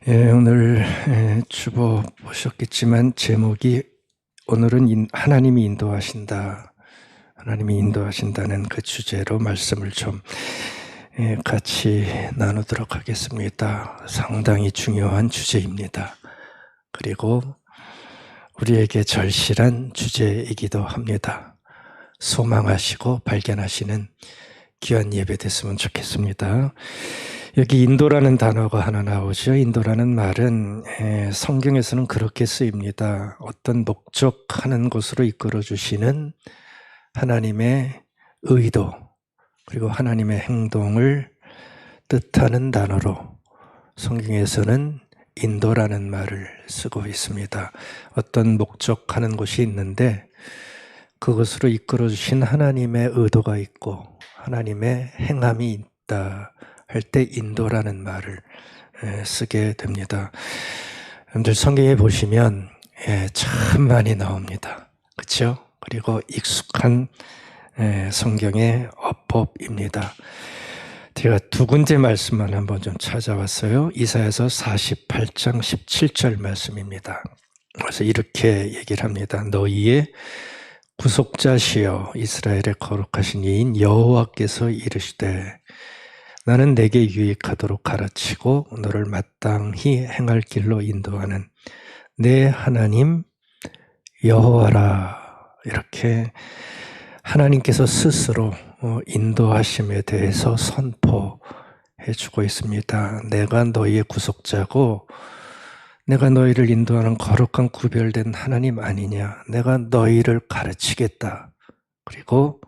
오늘 주보 보셨겠지만 제목이 오늘은 하나님이 인도하신다. 하나님이 인도하신다는 그 주제로 말씀을 좀 같이 나누도록 하겠습니다. 상당히 중요한 주제입니다. 그리고 우리에게 절실한 주제이기도 합니다. 소망하시고 발견하시는 귀한 예배 됐으면 좋겠습니다. 여기 인도라는 단어가 하나 나오죠. 인도라는 말은 성경에서는 그렇게 쓰입니다. 어떤 목적하는 곳으로 이끌어 주시는 하나님의 의도, 그리고 하나님의 행동을 뜻하는 단어로 성경에서는 인도라는 말을 쓰고 있습니다. 어떤 목적하는 곳이 있는데 그것으로 이끌어 주신 하나님의 의도가 있고 하나님의 행함이 있다 할 때 인도라는 말을 쓰게 됩니다. 여러분들 성경에 보시면 참 많이 나옵니다. 그렇죠? 그리고 익숙한 성경의 어법입니다. 제가 두 군데 말씀만 한번 좀 찾아왔어요. 이사야서 48장 17절 말씀입니다. 그래서 이렇게 얘기를 합니다. 너희의 구속자시여 이스라엘의 거룩하신 이인 여호와께서 이르시되 나는 내게 유익하도록 가르치고 너를 마땅히 행할 길로 인도하는 내 하나님 여호와라. 이렇게 하나님께서 스스로 인도하심에 대해서 선포해 주고 있습니다. 내가 너희의 구속자고 내가 너희를 인도하는 거룩한 구별된 하나님 아니냐. 내가 너희를 가르치겠다. 그리고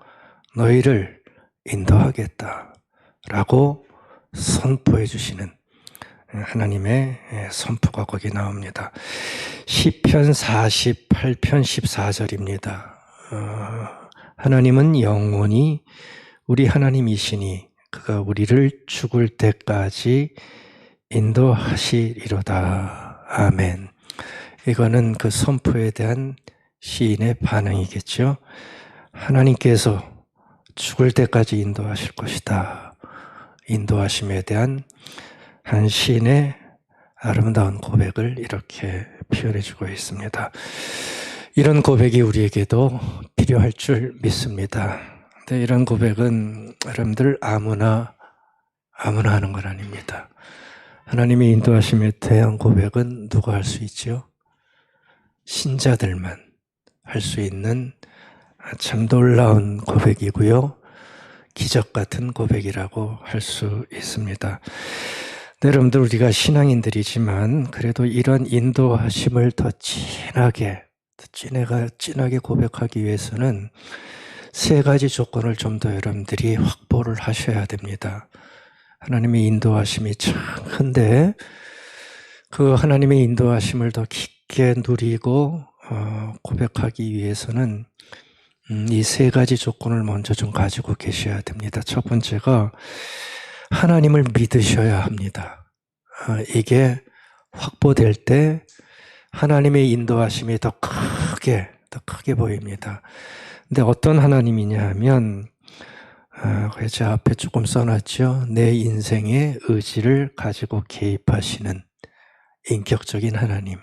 너희를 인도하겠다. 라고 선포해 주시는 하나님의 선포가 거기 나옵니다. 시편 48편 14절입니다. 하나님은 영원히 우리 하나님이시니 그가 우리를 죽을 때까지 인도하시리로다. 아멘. 이거는 그 선포에 대한 시인의 반응이겠죠. 하나님께서 죽을 때까지 인도하실 것이다. 인도하심에 대한 한 시인의 아름다운 고백을 이렇게 표현해주고 있습니다. 이런 고백이 우리에게도 필요할 줄 믿습니다. 근데 이런 고백은 여러분들 아무나 하는 건 아닙니다. 하나님의 인도하심에 대한 고백은 누가 할 수 있죠? 신자들만 할 수 있는 참 놀라운 고백이고요. 기적 같은 고백이라고 할 수 있습니다. 네, 여러분들 우리가 신앙인들이지만 그래도 이런 인도하심을 더 진하게 고백하기 위해서는 세 가지 조건을 좀 더 여러분들이 확보를 하셔야 됩니다. 하나님의 인도하심이 참 큰데 그 하나님의 인도하심을 더 깊게 누리고 고백하기 위해서는 이 세 가지 조건을 먼저 좀 가지고 계셔야 됩니다. 첫 번째가 하나님을 믿으셔야 합니다. 이게 확보될 때 하나님의 인도하심이 더 크게 보입니다. 근데 어떤 하나님이냐 하면 제 앞에 조금 써놨죠. 내 인생의 의지를 가지고 개입하시는 인격적인 하나님.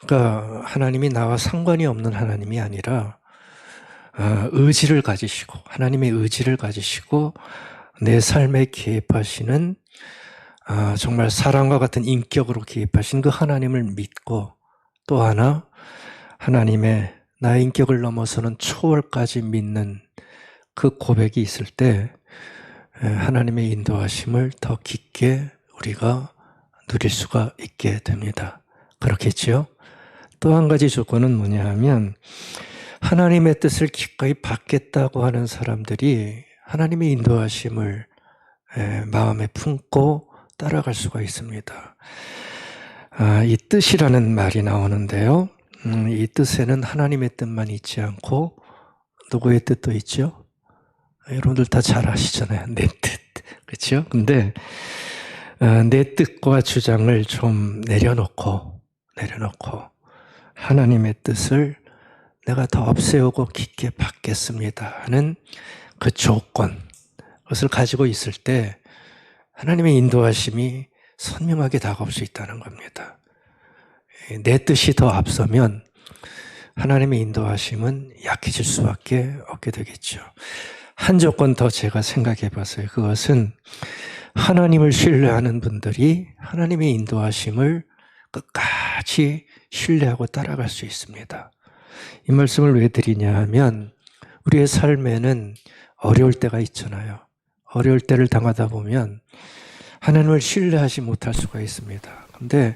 그러니까 하나님이 나와 상관이 없는 하나님이 아니라 의지를 가지시고 하나님의 의지를 가지시고 내 삶에 개입하시는 정말 사랑과 같은 인격으로 개입하신 그 하나님을 믿고 또 하나 하나님의 나의 인격을 넘어서는 초월까지 믿는 그 고백이 있을 때 하나님의 인도하심을 더 깊게 우리가 누릴 수가 있게 됩니다. 그렇겠죠? 또 한 가지 조건은 뭐냐 하면 하나님의 뜻을 기꺼이 받겠다고 하는 사람들이 하나님의 인도하심을 마음에 품고 따라갈 수가 있습니다. 이 뜻이라는 말이 나오는데요. 이 뜻에는 하나님의 뜻만 있지 않고 누구의 뜻도 있죠? 여러분들 다 잘 아시잖아요. 내 뜻. 그렇죠? 근데 내 뜻과 주장을 좀 내려놓고 하나님의 뜻을 내가 더 앞세우고 깊게 받겠습니다 하는 그 조건, 그것을 가지고 있을 때 하나님의 인도하심이 선명하게 다가올 수 있다는 겁니다. 내 뜻이 더 앞서면 하나님의 인도하심은 약해질 수밖에 없게 되겠죠. 한 조건 더 제가 생각해 봤어요. 그것은 하나님을 신뢰하는 분들이 하나님의 인도하심을 끝까지 신뢰하고 따라갈 수 있습니다. 이 말씀을 왜 드리냐 하면 우리의 삶에는 어려울 때가 있잖아요. 어려울 때를 당하다 보면 하나님을 신뢰하지 못할 수가 있습니다. 그런데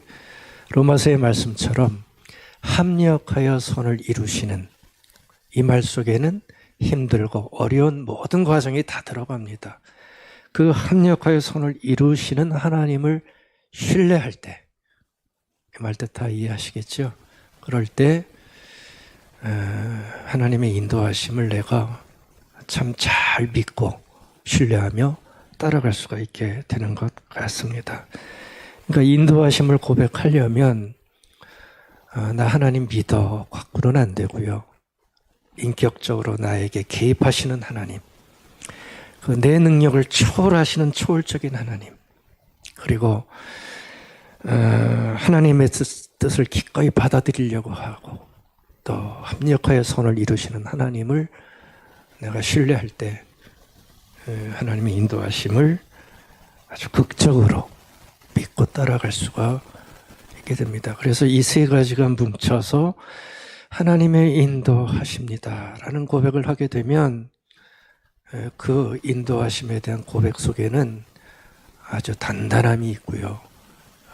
로마서의 말씀처럼 합력하여 선을 이루시는 이 말 속에는 힘들고 어려운 모든 과정이 다 들어갑니다. 그 합력하여 선을 이루시는 하나님을 신뢰할 때, 이 말 뜻 다 이해하시겠죠? 그럴 때 하나님의 인도하심을 내가 참 잘 믿고 신뢰하며 따라갈 수가 있게 되는 것 같습니다. 그러니까 인도하심을 고백하려면 나 하나님 믿어 갖고는 안 되고요. 인격적으로 나에게 개입하시는 하나님, 내 능력을 초월하시는 초월적인 하나님, 그리고 하나님의 뜻을 기꺼이 받아들이려고 하고 또 합력하여 선을 이루시는 하나님을 내가 신뢰할 때 하나님의 인도하심을 아주 극적으로 믿고 따라갈 수가 있게 됩니다. 그래서 이 세 가지가 뭉쳐서 하나님의 인도하십니다라는 고백을 하게 되면 그 인도하심에 대한 고백 속에는 아주 단단함이 있고요.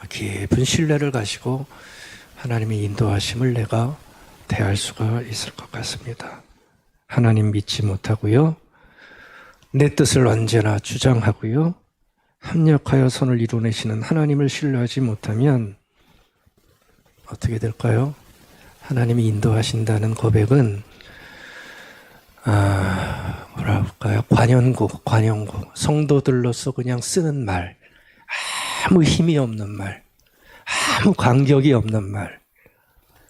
깊은 신뢰를 가지고 하나님의 인도하심을 내가 대할 수가 있을 것 같습니다. 하나님 믿지 못하고요. 내 뜻을 언제나 주장하고요. 합력하여 선을 이루내시는 하나님을 신뢰하지 못하면 어떻게 될까요? 하나님이 인도하신다는 고백은 뭐랄까요? 관용구 성도들로서 그냥 쓰는 말, 아무 힘이 없는 말, 아무 간격이 없는 말,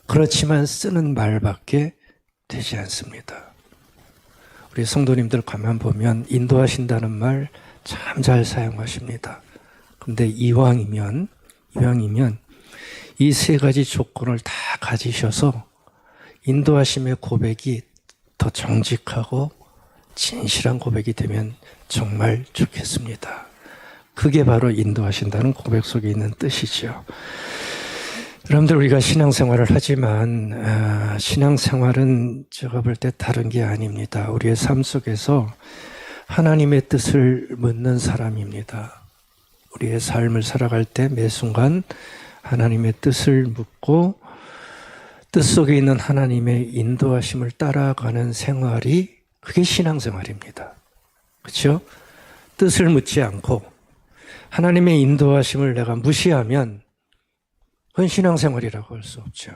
그렇지만 쓰는 말밖에 되지 않습니다. 우리 성도님들 가만 보면 인도하신다는 말 참 잘 사용하십니다. 그런데 이왕이면 이 세 가지 조건을 다 가지셔서 인도하심의 고백이 더 정직하고 진실한 고백이 되면 정말 좋겠습니다. 그게 바로 인도하신다는 고백 속에 있는 뜻이죠. 여러분들 우리가 신앙생활을 하지만 신앙생활은 제가 볼 때 다른 게 아닙니다. 우리의 삶 속에서 하나님의 뜻을 묻는 사람입니다. 우리의 삶을 살아갈 때 매 순간 하나님의 뜻을 묻고 뜻 속에 있는 하나님의 인도하심을 따라가는 생활이 그게 신앙생활입니다. 그렇죠? 뜻을 묻지 않고 하나님의 인도하심을 내가 무시하면 그건 신앙생활이라고 할 수 없죠.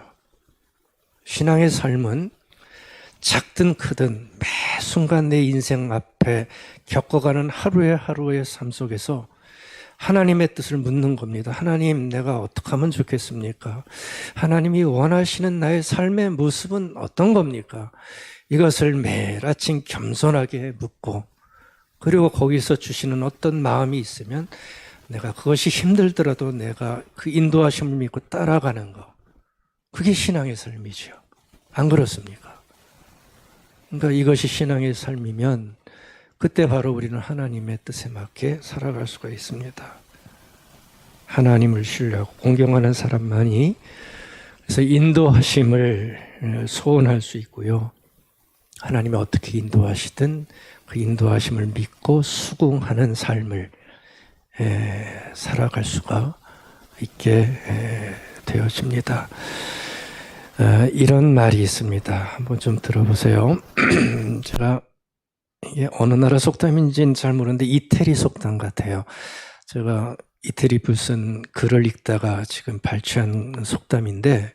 신앙의 삶은 작든 크든 매 순간 내 인생 앞에 겪어가는 하루의 삶 속에서 하나님의 뜻을 묻는 겁니다. 하나님, 내가 어떻게 하면 좋겠습니까? 하나님이 원하시는 나의 삶의 모습은 어떤 겁니까? 이것을 매일 아침 겸손하게 묻고 그리고 거기서 주시는 어떤 마음이 있으면 내가 그것이 힘들더라도 내가 그 인도하심을 믿고 따라가는 거, 그게 신앙의 삶이죠. 안 그렇습니까? 그러니까 이것이 신앙의 삶이면 그때 바로 우리는 하나님의 뜻에 맞게 살아갈 수가 있습니다. 하나님을 신뢰하고 공경하는 사람만이 그래서 인도하심을 소원할 수 있고요. 하나님이 어떻게 인도하시든 그 인도하심을 믿고 수긍하는 삶을 살아갈 수가 있게 되어집니다. 이런 말이 있습니다. 한번 좀 들어보세요. 제가 이게 어느 나라 속담인지는 잘 모르는데 이태리 속담 같아요. 제가 이태리 무슨 글을 읽다가 지금 발췌한 속담인데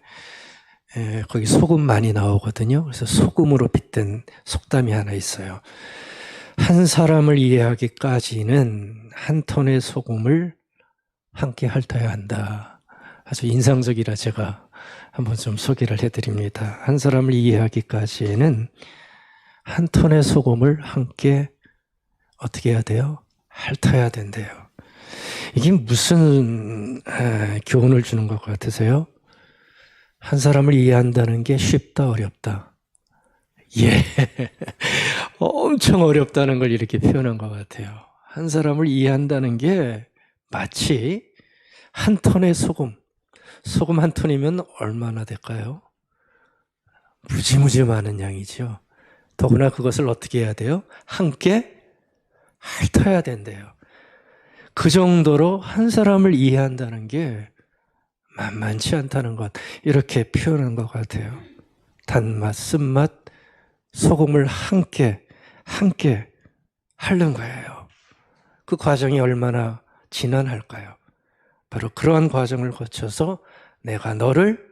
거기 소금 많이 나오거든요. 그래서 소금으로 빗댄 속담이 하나 있어요. 한 사람을 이해하기까지는 한 톤의 소금을 함께 핥아야 한다. 아주 인상적이라 제가 한번 좀 소개를 해드립니다. 한 사람을 이해하기까지는 한 톤의 소금을 함께 어떻게 해야 돼요? 핥아야 된대요. 이게 무슨 교훈을 주는 것 같으세요? 한 사람을 이해한다는 게 쉽다, 어렵다? 예, 엄청 어렵다는 걸 이렇게 표현한 것 같아요. 한 사람을 이해한다는 게 마치 한 톤의 소금 한 톤이면 얼마나 될까요? 무지무지 많은 양이죠. 더구나 그것을 어떻게 해야 돼요? 함께 핥아야 된대요. 그 정도로 한 사람을 이해한다는 게 만만치 않다는 것, 이렇게 표현한 것 같아요. 단맛, 쓴맛, 소금을 함께 핥는 거예요. 그 과정이 얼마나 지난할까요? 바로 그러한 과정을 거쳐서 내가 너를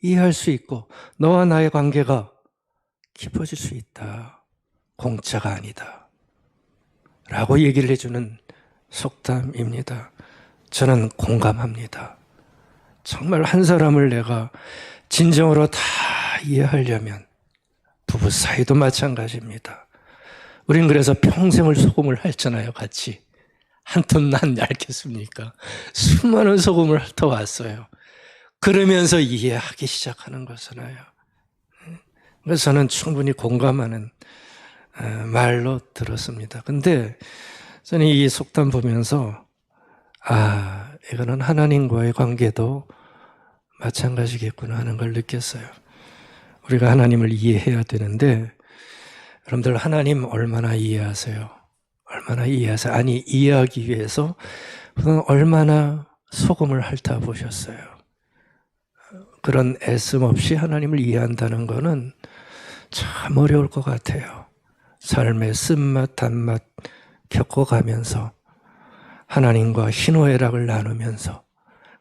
이해할 수 있고 너와 나의 관계가 깊어질 수 있다. 공짜가 아니다. 라고 얘기를 해주는 속담입니다. 저는 공감합니다. 정말 한 사람을 내가 진정으로 다 이해하려면 부부 사이도 마찬가지입니다. 우린 그래서 평생을 소금을 핥잖아요, 같이. 한 톤만 얇겠습니까? 수많은 소금을 핥아왔어요. 그러면서 이해하기 시작하는 거잖아요. 그래서 저는 충분히 공감하는 말로 들었습니다. 근데 저는 이 속담 보면서 이거는 하나님과의 관계도 마찬가지겠구나 하는 걸 느꼈어요. 우리가 하나님을 이해해야 되는데 여러분들 하나님 얼마나 이해하세요? 얼마나 이해하세요? 아니, 이해하기 위해서 얼마나 소금을 핥아 보셨어요? 그런 애씀 없이 하나님을 이해한다는 것은 참 어려울 것 같아요. 삶의 쓴맛, 단맛 겪어가면서 하나님과 희노애락을 나누면서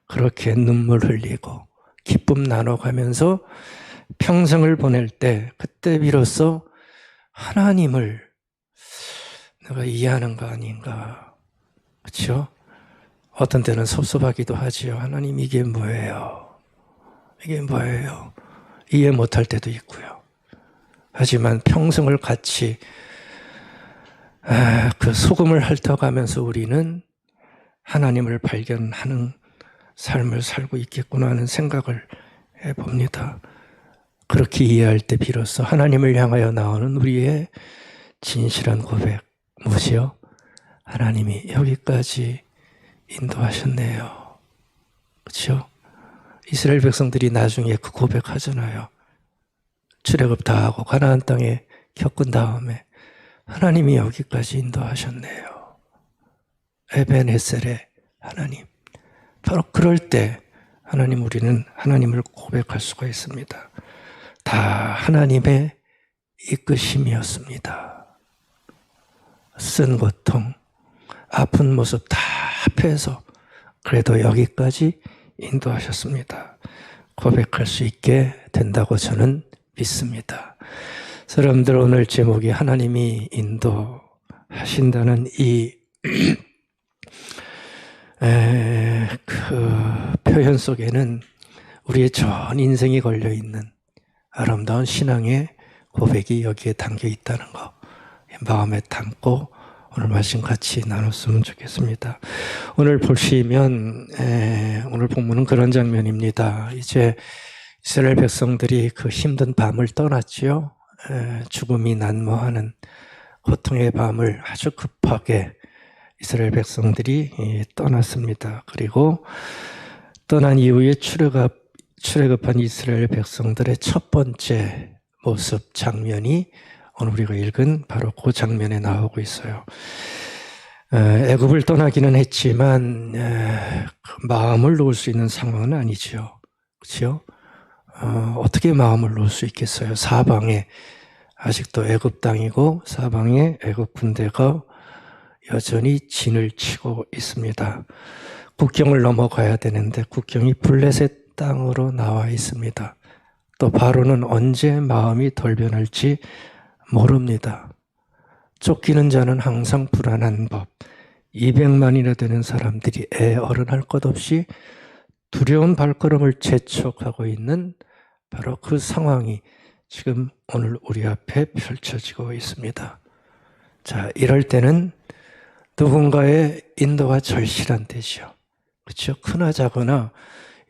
그렇게 눈물 흘리고 기쁨 나눠가면서 평생을 보낼 때 그때 비로소 하나님을 내가 이해하는 거 아닌가. 그렇죠? 어떤 때는 섭섭하기도 하지요. 하나님 이게 뭐예요? 이게 뭐예요? 이해 못할 때도 있고요. 하지만 평생을 같이 그 소금을 핥아가면서 우리는 하나님을 발견하는 삶을 살고 있겠구나 하는 생각을 해봅니다. 그렇게 이해할 때 비로소 하나님을 향하여 나오는 우리의 진실한 고백, 무엇이요? 하나님이 여기까지 인도하셨네요. 그렇죠? 이스라엘 백성들이 나중에 그 고백하잖아요. 출애굽 다 하고 가나안 땅에 겪은 다음에 하나님이 여기까지 인도하셨네요. 에벤에셀의 하나님. 바로 그럴 때 우리는 하나님을 고백할 수가 있습니다. 다 하나님의 이끄심이었습니다. 쓴 고통, 아픈 모습 다 합해서 그래도 여기까지 인도하셨습니다. 고백할 수 있게 된다고 저는 믿습니다. 여러분들 오늘 제목이 하나님이 인도하신다는 이 그 표현 속에는 우리의 전 인생이 걸려있는 아름다운 신앙의 고백이 여기에 담겨 있다는 거 마음에 담고 오늘 말씀 같이 나눴으면 좋겠습니다. 오늘 보시면 오늘 본문은 그런 장면입니다. 이제 이스라엘 백성들이 그 힘든 밤을 떠났지요. 죽음이 난무하는 고통의 밤을 아주 급하게 이스라엘 백성들이 떠났습니다. 그리고 떠난 이후에 출애굽한 이스라엘 백성들의 첫 번째 모습 장면이 오늘 우리가 읽은 바로 그 장면에 나오고 있어요. 애굽을 떠나기는 했지만 마음을 놓을 수 있는 상황은 아니죠. 그렇죠? 어떻게 마음을 놓을 수 있겠어요? 사방에 아직도 애굽 땅이고 사방에 애굽 군대가 여전히 진을 치고 있습니다. 국경을 넘어가야 되는데 국경이 블레셋 땅으로 나와 있습니다. 또 바로는 언제 마음이 돌변할지 모릅니다. 쫓기는 자는 항상 불안한 법. 200만이나 되는 사람들이 애어른할 것 없이 두려운 발걸음을 재촉하고 있는 바로 그 상황이 지금 오늘 우리 앞에 펼쳐지고 있습니다. 자, 이럴 때는 누군가의 인도가 절실한 때죠. 그렇죠? 크나 작으나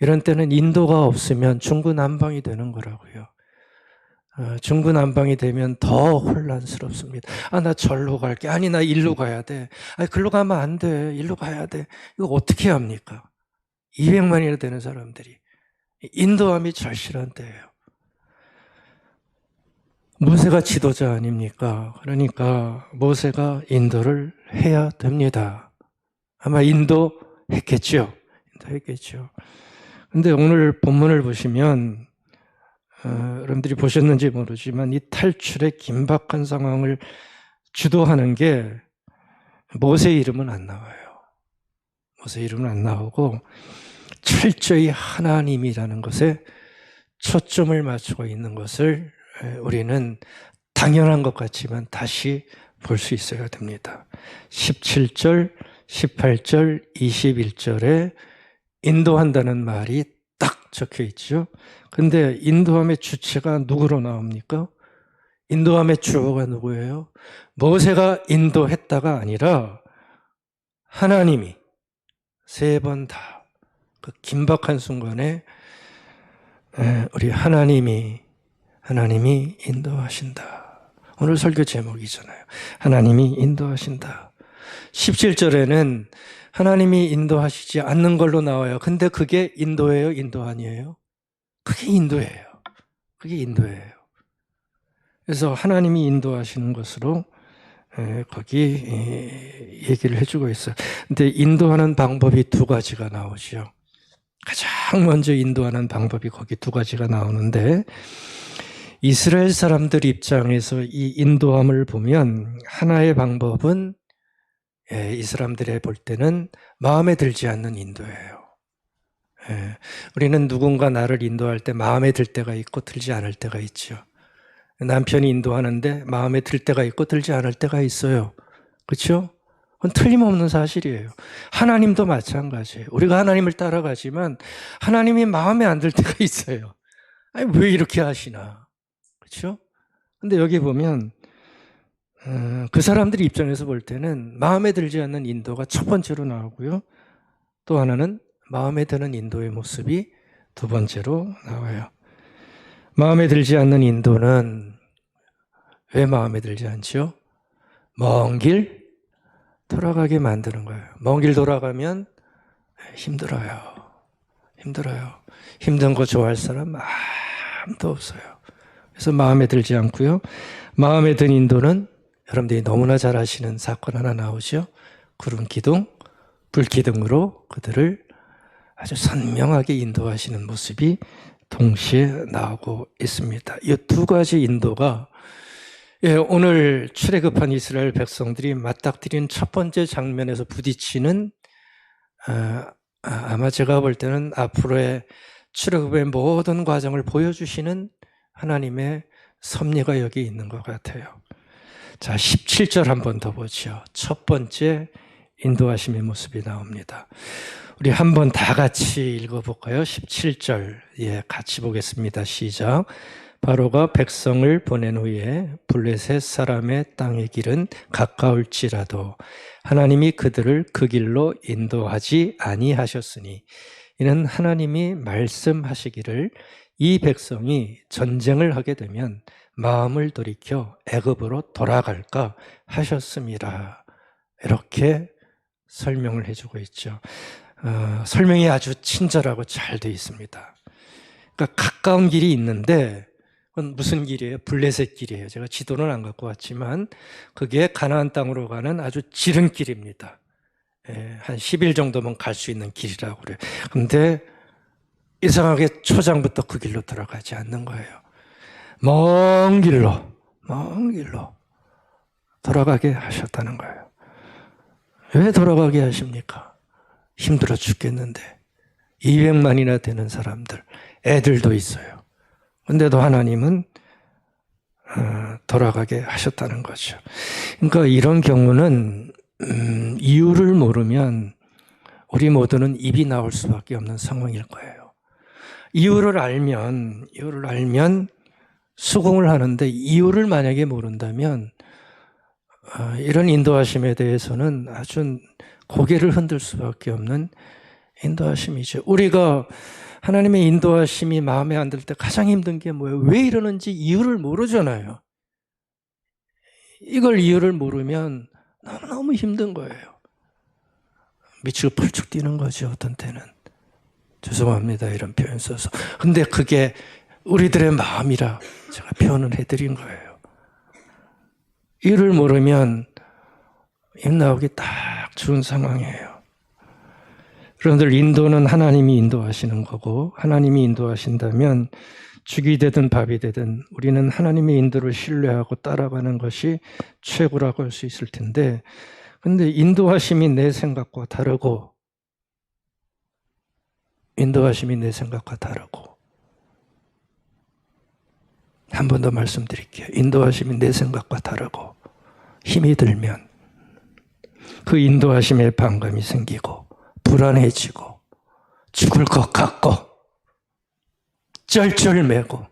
이런 때는 인도가 없으면 중구난방이 되는 거라고요. 중구난방이 되면 더 혼란스럽습니다. 나 절로 갈게. 아니, 나 일로 가야 돼. 아니, 글로 가면 안 돼. 일로 가야 돼. 이거 어떻게 합니까? 200만이나 되는 사람들이. 인도함이 절실한 때예요. 모세가 지도자 아닙니까? 그러니까 모세가 인도를 해야 됩니다. 아마 인도했겠죠. 인도했겠죠. 근데 오늘 본문을 보시면 여러분들이 보셨는지 모르지만 이 탈출의 긴박한 상황을 주도하는 게 모세 이름은 안 나와요. 모세 이름은 안 나오고 철저히 하나님이라는 것에 초점을 맞추고 있는 것을 우리는 당연한 것 같지만 다시 볼 수 있어야 됩니다. 17절, 18절, 21절에 인도한다는 말이 딱 적혀 있죠. 근데 인도함의 주체가 누구로 나옵니까? 인도함의 주어가 누구예요? 모세가 인도했다가 아니라 하나님이 세 번 다 그 긴박한 순간에 우리 하나님이 인도하신다. 오늘 설교 제목이잖아요. 하나님이 인도하신다. 17절에는 하나님이 인도하시지 않는 걸로 나와요. 근데 그게 인도예요? 인도 아니에요? 그게 인도예요. 그게 인도예요. 그래서 하나님이 인도하시는 것으로 거기 얘기를 해주고 있어요. 근데 인도하는 방법이 두 가지가 나오죠. 가장 먼저 인도하는 방법이 거기 두 가지가 나오는데 이스라엘 사람들 입장에서 이 인도함을 보면 하나의 방법은 이 사람들이 볼 때는 마음에 들지 않는 인도예요. 우리는 누군가 나를 인도할 때 마음에 들 때가 있고 들지 않을 때가 있죠. 남편이 인도하는데 마음에 들 때가 있고 들지 않을 때가 있어요. 그렇죠? 그건 틀림없는 사실이에요. 하나님도 마찬가지예요. 우리가 하나님을 따라가지만 하나님이 마음에 안 들 때가 있어요. 아니, 왜 이렇게 하시나? 그렇죠? 근데 여기 보면 그 사람들 입장에서 볼 때는 마음에 들지 않는 인도가 첫 번째로 나오고요. 또 하나는 마음에 드는 인도의 모습이 두 번째로 나와요. 마음에 들지 않는 인도는 왜 마음에 들지 않죠? 먼 길 돌아가게 만드는 거예요. 먼 길 돌아가면 힘들어요. 힘든 거 좋아할 사람 아무도 없어요. 그래서 마음에 들지 않고요. 마음에 든 인도는 여러분들이 너무나 잘 아시는 사건 하나 나오죠. 구름 기둥, 불 기둥으로 그들을 아주 선명하게 인도하시는 모습이 동시에 나오고 있습니다. 이 두 가지 인도가 오늘 출애굽한 이스라엘 백성들이 맞닥뜨린 첫 번째 장면에서 부딪히는 아마 제가 볼 때는 앞으로의 출애굽의 모든 과정을 보여주시는 하나님의 섭리가 여기 있는 것 같아요. 자, 17절 한 번 더 보죠. 첫 번째 인도하심의 모습이 나옵니다. 우리 한번 다 같이 읽어볼까요? 17절 같이 보겠습니다. 시작. 바로가 백성을 보낸 후에 블레셋 사람의 땅의 길은 가까울지라도 하나님이 그들을 그 길로 인도하지 아니하셨으니 이는 하나님이 말씀하시기를 이 백성이 전쟁을 하게 되면 마음을 돌이켜 애굽으로 돌아갈까 하셨습니다. 이렇게 설명을 해주고 있죠. 설명이 아주 친절하고 잘 되어 있습니다. 그러니까 가까운 길이 있는데 그건 무슨 길이에요? 블레셋 길이에요. 제가 지도는 안 갖고 왔지만 그게 가나안 땅으로 가는 아주 지름길입니다. 한 10일 정도면 갈 수 있는 길이라고 그래요. 근데 이상하게 초장부터 그 길로 들어가지 않는 거예요. 먼 길로 돌아가게 하셨다는 거예요. 왜 돌아가게 하십니까? 힘들어 죽겠는데 200만이나 되는 사람들, 애들도 있어요. 근데도 하나님은 돌아가게 하셨다는 거죠. 그러니까 이런 경우는 이유를 모르면 우리 모두는 입이 나올 수밖에 없는 상황일 거예요. 이유를 알면 수긍을 하는데 이유를 만약에 모른다면 이런 인도하심에 대해서는 아주 고개를 흔들 수밖에 없는 인도하심이죠. 우리가 하나님의 인도하심이 마음에 안 들 때 가장 힘든 게 뭐예요? 왜 이러는지 이유를 모르잖아요. 이걸 이유를 모르면 너무너무 힘든 거예요. 미치고 펄쩍 뛰는 거죠, 어떤 때는. 죄송합니다, 이런 표현 써서. 근데 그게 우리들의 마음이라 제가 표현을 해드린 거예요. 이유를 모르면 입 나오기 딱 좋은 상황이에요. 여러분들, 인도는 하나님이 인도하시는 거고, 하나님이 인도하신다면 죽이 되든 밥이 되든 우리는 하나님의 인도를 신뢰하고 따라가는 것이 최고라고 할 수 있을 텐데, 근데 인도하심이 내 생각과 다르고, 인도하심이 내 생각과 다르고, 한 번 더 말씀드릴게요. 인도하심이 내 생각과 다르고, 힘이 들면 그 인도하심에 반감이 생기고, 불안해지고, 죽을 것 같고, 쩔쩔매고,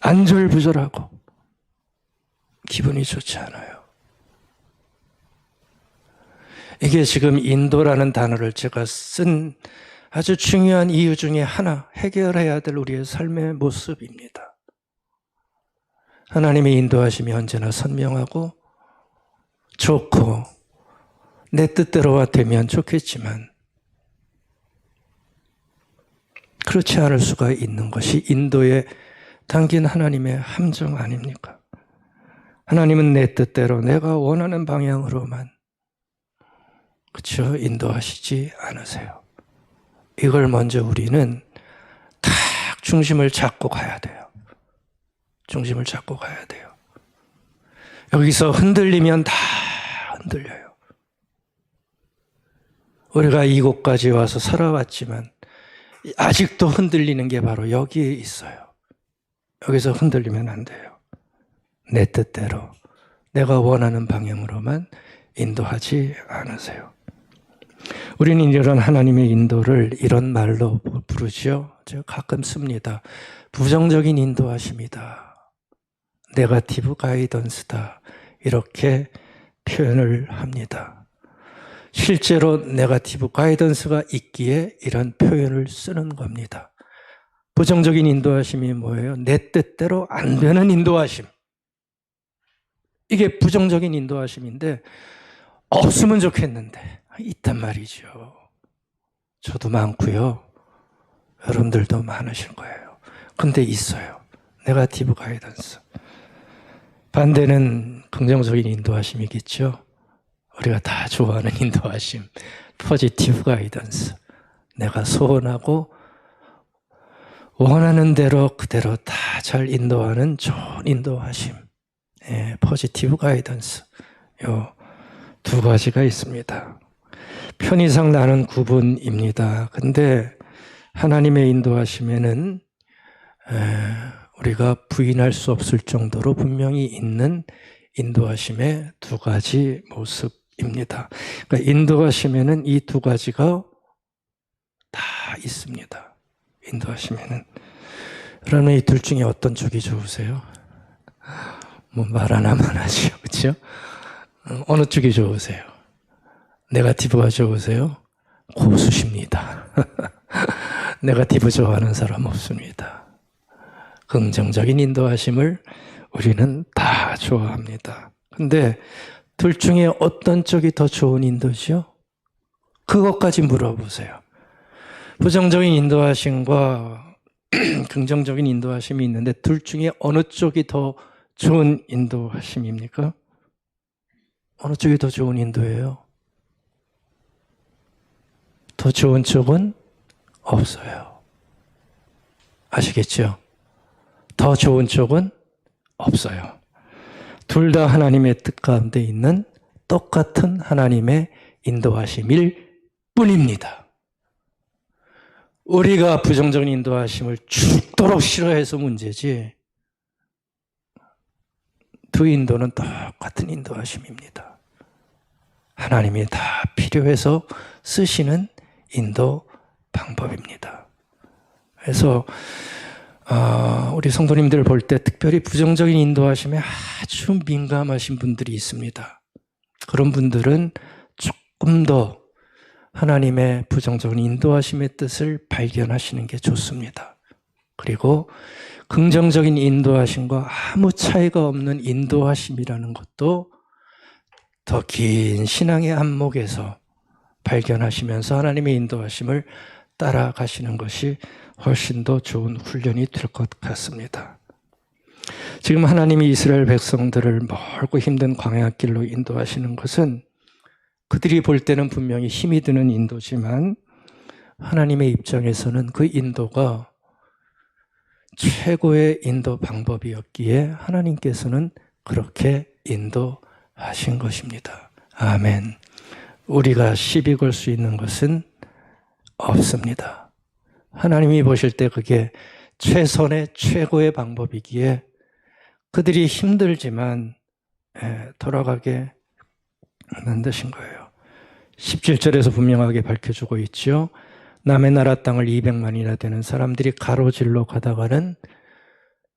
안절부절하고, 기분이 좋지 않아요. 이게 지금 인도라는 단어를 제가 쓴 아주 중요한 이유 중에 하나, 해결해야 될 우리의 삶의 모습입니다. 하나님의 인도하심이 언제나 선명하고 좋고 내 뜻대로가 되면 좋겠지만 그렇지 않을 수가 있는 것이 인도에 담긴 하나님의 함정 아닙니까? 하나님은 내 뜻대로 내가 원하는 방향으로만 그렇죠? 인도하시지 않으세요. 이걸 먼저 우리는 딱 중심을 잡고 가야 돼요. 중심을 잡고 가야 돼요. 여기서 흔들리면 다 흔들려요. 우리가 이곳까지 와서 살아왔지만 아직도 흔들리는 게 바로 여기에 있어요. 여기서 흔들리면 안 돼요. 내 뜻대로 내가 원하는 방향으로만 인도하지 않으세요. 우리는 이런 하나님의 인도를 이런 말로 부르죠. 제가 가끔 씁니다. 부정적인 인도하심이다. 네거티브 가이던스다. 이렇게 표현을 합니다. 실제로 네거티브 가이던스가 있기에 이런 표현을 쓰는 겁니다. 부정적인 인도하심이 뭐예요? 내 뜻대로 안 되는 인도하심. 이게 부정적인 인도하심인데 없으면 좋겠는데 있단 말이죠. 저도 많고요. 여러분들도 많으실 거예요. 근데 있어요. 네거티브 가이던스. 반대는 긍정적인 인도하심이겠죠. 우리가 다 좋아하는 인도하심. 포지티브 가이던스. 내가 소원하고 원하는 대로 그대로 다 잘 인도하는 좋은 인도하심. 포지티브 가이던스. 요 두 가지가 있습니다. 편의상 나는 구분입니다. 근데 하나님의 인도하심에는 우리가 부인할 수 없을 정도로 분명히 있는 인도하심의 두 가지 모습입니다. 그러니까 인도하심에는 이 두 가지가 다 있습니다. 인도하심에는. 그러면 이 둘 중에 어떤 쪽이 좋으세요? 뭐 말 하나만 하죠. 그렇죠? 어느 쪽이 좋으세요? 네거티브가 좋으세요? 고수십니다. 네거티브 좋아하는 사람 없습니다. 긍정적인 인도하심을 우리는 다 좋아합니다. 근데 둘 중에 어떤 쪽이 더 좋은 인도죠? 그것까지 물어보세요. 부정적인 인도하심과 긍정적인 인도하심이 있는데 둘 중에 어느 쪽이 더 좋은 인도하심입니까? 어느 쪽이 더 좋은 인도예요? 더 좋은 쪽은 없어요. 아시겠죠? 더 좋은 쪽은 없어요. 둘 다 하나님의 뜻 가운데 있는 똑같은 하나님의 인도하심일 뿐입니다. 우리가 부정적인 인도하심을 죽도록 싫어해서 문제지 두 인도는 똑같은 인도하심입니다. 하나님이 다 필요해서 쓰시는 인도 방법입니다. 그래서 우리 성도님들 볼 때 특별히 부정적인 인도하심에 아주 민감하신 분들이 있습니다. 그런 분들은 조금 더 하나님의 부정적인 인도하심의 뜻을 발견하시는 게 좋습니다. 그리고 긍정적인 인도하심과 아무 차이가 없는 인도하심이라는 것도 더 긴 신앙의 안목에서 발견하시면서 하나님의 인도하심을 따라가시는 것이 훨씬 더 좋은 훈련이 될 것 같습니다. 지금 하나님이 이스라엘 백성들을 멀고 힘든 광야길로 인도하시는 것은 그들이 볼 때는 분명히 힘이 드는 인도지만 하나님의 입장에서는 그 인도가 최고의 인도 방법이었기에 하나님께서는 그렇게 인도하신 것입니다. 아멘. 우리가 시비 걸 수 있는 것은 없습니다. 하나님이 보실 때 그게 최선의 최고의 방법이기에 그들이 힘들지만 돌아가게 만드신 거예요. 17절에서 분명하게 밝혀주고 있죠. 남의 나라 땅을 200만이나 되는 사람들이 가로질러 가다가는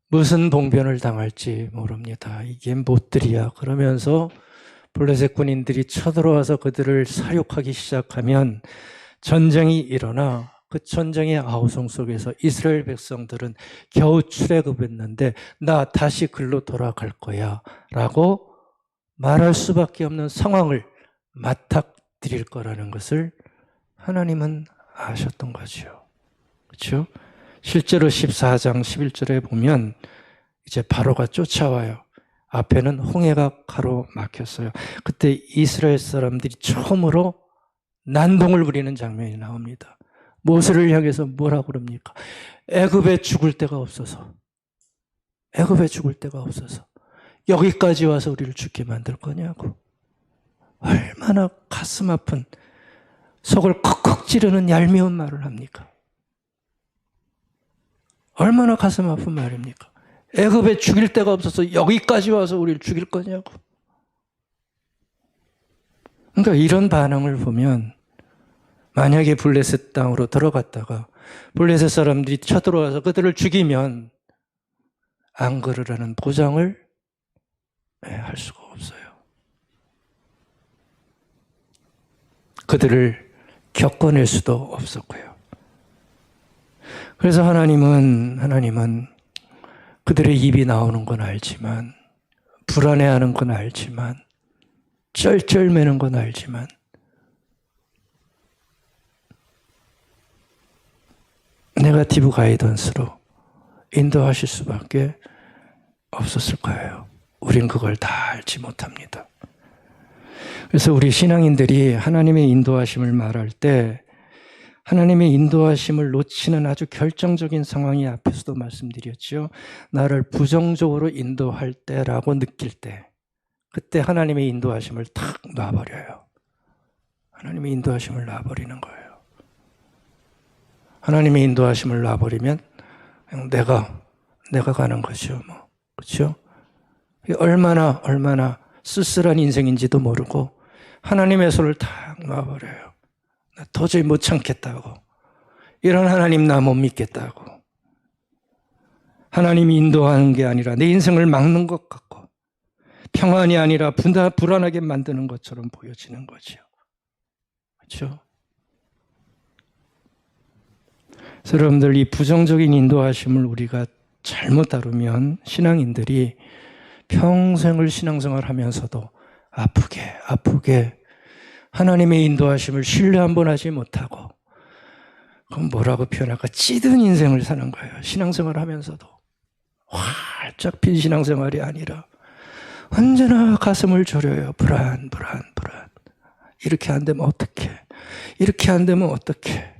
무슨 봉변을 당할지 모릅니다. 이게 못들이야. 그러면서 블레셋 군인들이 쳐들어와서 그들을 사육하기 시작하면 전쟁이 일어나 그 전쟁의 아우성 속에서 이스라엘 백성들은 겨우 출애굽했는데 나 다시 글로 돌아갈 거야 라고 말할 수밖에 없는 상황을 맞닥뜨릴 거라는 것을 하나님은 아셨던 거죠. 그렇죠? 실제로 14장 11절에 보면 이제 바로가 쫓아와요. 앞에는 홍해가 가로막혔어요. 그때 이스라엘 사람들이 처음으로 난동을 부리는 장면이 나옵니다. 모세를 향해서 뭐라고 그럽니까? 애굽에 죽을 데가 없어서, 애굽에 죽을 데가 없어서 여기까지 와서 우리를 죽게 만들 거냐고. 얼마나 가슴 아픈, 속을 컥컥 찌르는 얄미운 말을 합니까? 얼마나 가슴 아픈 말입니까? 애굽에 죽일 데가 없어서 여기까지 와서 우리를 죽일 거냐고. 그러니까 이런 반응을 보면 만약에 블레셋 땅으로 들어갔다가 블레셋 사람들이 쳐들어와서 그들을 죽이면 안 그러라는 보장을 할 수가 없어요. 그들을 겪어낼 수도 없었고요. 그래서 하나님은 그들의 입이 나오는 건 알지만, 불안해하는 건 알지만, 쩔쩔매는 건 알지만 네거티브 가이던스로 인도하실 수밖에 없었을 거예요. 우린 그걸 다 알지 못합니다. 그래서 우리 신앙인들이 하나님의 인도하심을 말할 때 하나님의 인도하심을 놓치는 아주 결정적인 상황이 앞에서도 말씀드렸죠. 나를 부정적으로 인도할 때라고 느낄 때, 그때 하나님의 인도하심을 탁 놔버려요. 하나님의 인도하심을 놔버리는 거예요. 하나님의 인도하심을 놔버리면 그냥 내가 가는 거죠. 그렇죠? 얼마나 쓸쓸한 인생인지도 모르고 하나님의 손을 탁 놔버려요. 나 도저히 못 참겠다고. 이런 하나님 나 못 믿겠다고. 하나님이 인도하는 게 아니라 내 인생을 막는 것 같고 평안이 아니라 불안하게 만드는 것처럼 보여지는 거죠. 그렇죠? 그래서 여러분들 이 부정적인 인도하심을 우리가 잘못 다루면 신앙인들이 평생을 신앙생활 하면서도 아프게 하나님의 인도하심을 신뢰 한번 하지 못하고, 그럼 뭐라고 표현할까? 찌든 인생을 사는 거예요. 신앙생활 하면서도. 활짝 핀 신앙생활이 아니라 언제나 가슴을 졸여요. 불안. 이렇게 안 되면 어떡해? 이렇게 안 되면 어떡해?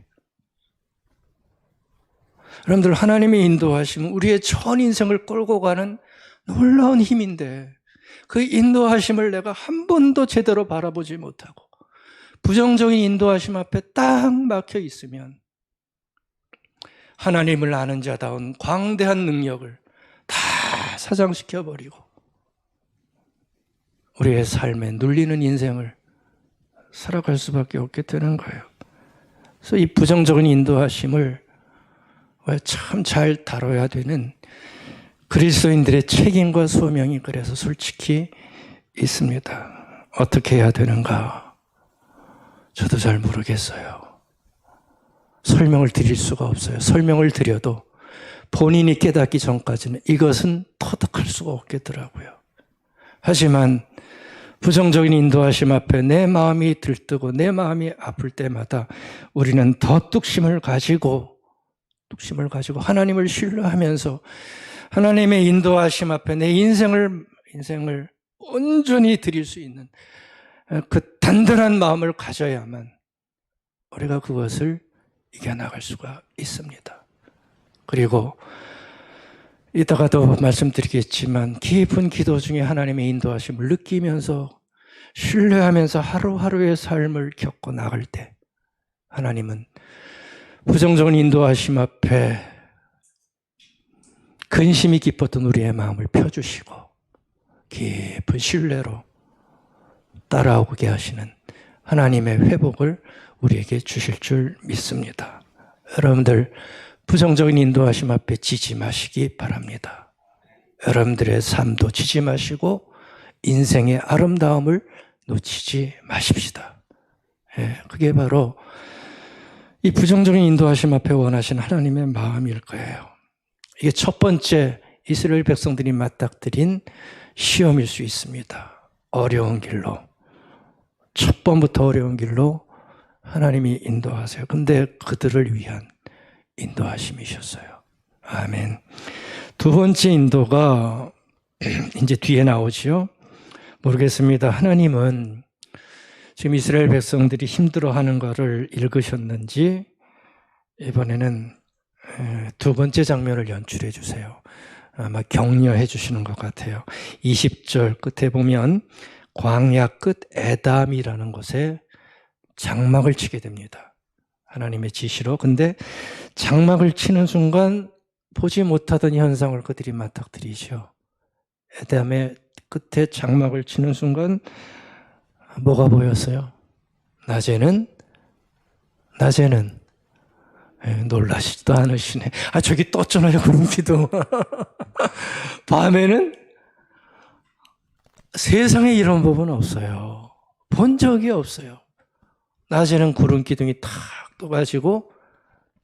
여러분들, 하나님의 인도하심은 우리의 전 인생을 끌고 가는 놀라운 힘인데 그 인도하심을 내가 한 번도 제대로 바라보지 못하고 부정적인 인도하심 앞에 딱 막혀 있으면 하나님을 아는 자다운 광대한 능력을 다 사장시켜버리고 우리의 삶에 눌리는 인생을 살아갈 수밖에 없게 되는 거예요. 그래서 이 부정적인 인도하심을 참 잘 다뤄야 되는 그리스도인들의 책임과 소명이 그래서 솔직히 있습니다. 어떻게 해야 되는가? 저도 잘 모르겠어요. 설명을 드릴 수가 없어요. 설명을 드려도 본인이 깨닫기 전까지는 이것은 터득할 수가 없겠더라고요. 하지만 부정적인 인도하심 앞에 내 마음이 들뜨고 내 마음이 아플 때마다 우리는 더 뚝심을 가지고 하나님을 신뢰하면서 하나님의 인도하심 앞에 내 인생을 온전히 드릴 수 있는 그 단단한 마음을 가져야만 우리가 그것을 이겨나갈 수가 있습니다. 그리고 이따가도 말씀드리겠지만 깊은 기도 중에 하나님의 인도하심을 느끼면서 신뢰하면서 하루하루의 삶을 겪고 나갈 때 하나님은 부정적인 인도하심 앞에 근심이 깊었던 우리의 마음을 펴주시고 깊은 신뢰로 따라오게 하시는 하나님의 회복을 우리에게 주실 줄 믿습니다. 여러분들 부정적인 인도하심 앞에 지지 마시기 바랍니다. 여러분들의 삶도 지지 마시고 인생의 아름다움을 놓치지 마십시다. 그게 바로 이 부정적인 인도하심 앞에 원하신 하나님의 마음일 거예요. 이게 첫 번째 이스라엘 백성들이 맞닥뜨린 시험일 수 있습니다. 어려운 길로, 첫 번부터 어려운 길로 하나님이 인도하세요. 근데 그들을 위한 인도하심이셨어요. 아멘. 두 번째 인도가 이제 뒤에 나오죠. 모르겠습니다. 하나님은 지금 이스라엘 백성들이 힘들어하는 것을 읽으셨는지 이번에는 두 번째 장면을 연출해 주세요. 아마 격려해 주시는 것 같아요. 20절 끝에 보면 광야 끝 에담이라는 곳에 장막을 치게 됩니다. 하나님의 지시로. 근데 장막을 치는 순간 보지 못하던 현상을 그들이 맞닥뜨리죠. 에담의 끝에 장막을 치는 순간 뭐가 보였어요? 낮에는 놀라시지도 않으시네. 저기 떴잖아요, 구름기둥. 밤에는 세상에 이런 법은 없어요. 본 적이 없어요. 낮에는 구름기둥이 탁 떠가지고